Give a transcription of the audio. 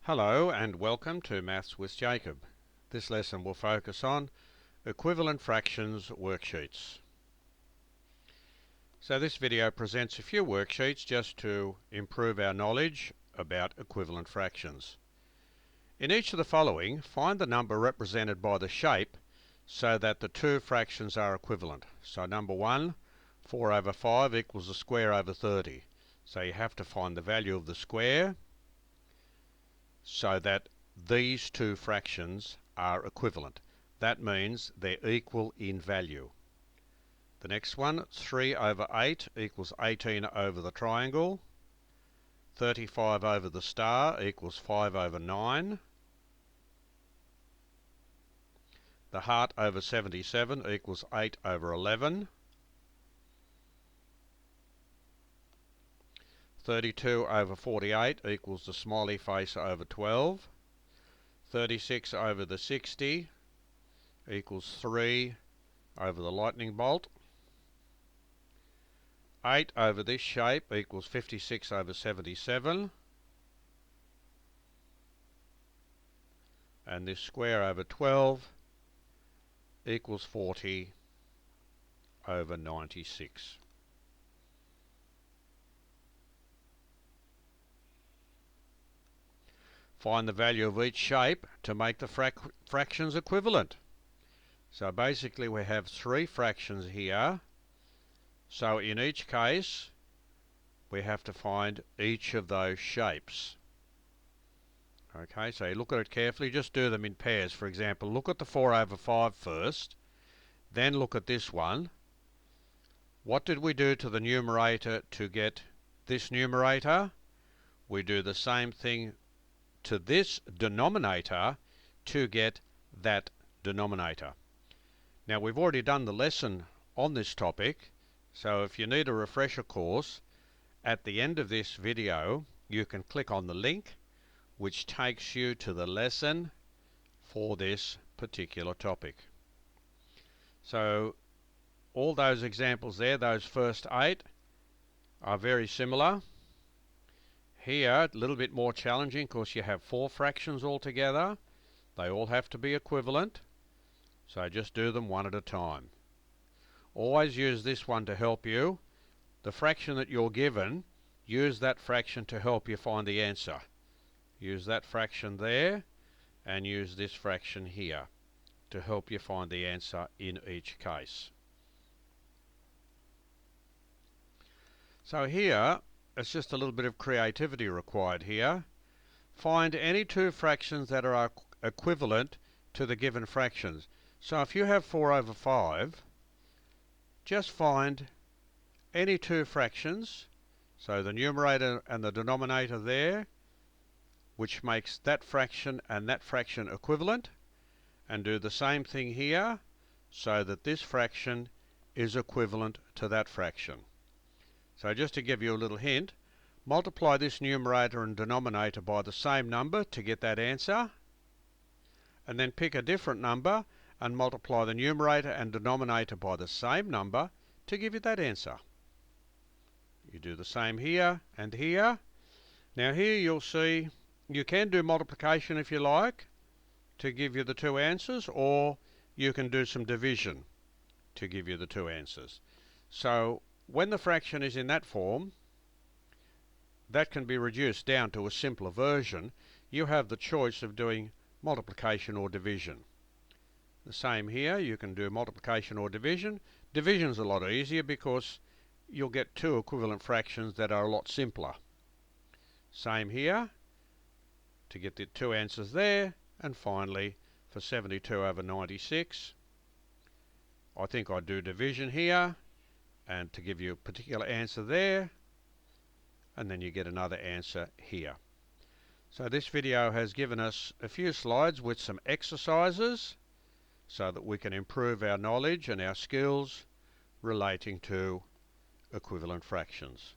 Hello and welcome to Maths with Jacob. This lesson will focus on equivalent fractions worksheets. So this video presents a few worksheets just to improve our knowledge about equivalent fractions. In each of the following, find the number represented by the shape so that the two fractions are equivalent. So number 1, 4 over 5 equals the square over 30. So you have to find the value of the square so that these two fractions are equivalent. That means they're equal in value. The next one, 3 over 8 equals 18 over the triangle. 35 over the star equals 5 over 9. The heart over 77 equals 8 over 11. 32 over 48 equals the smiley face over 12. 36 over the 60 equals 3 over the lightning bolt. 8 over this shape equals 56 over 77. And this square over 12 equals 40 over 96. Find the value of each shape to make the fractions equivalent. So basically we have three fractions here. So in each case we have to find each of those shapes. Okay, so you look at it carefully, just do them in pairs. For example, look at the 4 over 5 first, then look at this one. What did we do to the numerator to get this numerator? We do the same thing to this denominator to get that denominator. Now we've already done the lesson on this topic, so if you need a refresher course, at the end of this video you can click on the link which takes you to the lesson for this particular topic. So all those examples there, those first 8, are very similar. Here, a little bit more challenging because you have 4 fractions altogether. They all have to be equivalent, so just do them one at a time. Always use this one to help you. The fraction that you're given, use that fraction to help you find the answer. Use that fraction there and use this fraction here to help you find the answer in each case. So here, it's just a little bit of creativity required here. Find any two fractions that are equivalent to the given fractions. So if you have 4 over 5, just find any two fractions, so the numerator and the denominator there, which makes that fraction and that fraction equivalent, and do the same thing here so that this fraction is equivalent to that fraction. So just to give you a little hint, multiply this numerator and denominator by the same number to get that answer, and then pick a different number and multiply the numerator and denominator by the same number to give you that answer. You do the same here and here. Now here you'll see you can do multiplication if you like to give you the two answers, or you can do some division to give you the two answers. So when the fraction is in that form, that can be reduced down to a simpler version. You have the choice of doing multiplication or division. The same here, you can do multiplication or division. Division's a lot easier because you'll get two equivalent fractions that are a lot simpler. Same here, to get the two answers there. And finally, for 72 over 96, I think I'd do division here, and to give you a particular answer there, and then you get another answer here. So this video has given us a few slides with some exercises so that we can improve our knowledge and our skills relating to equivalent fractions.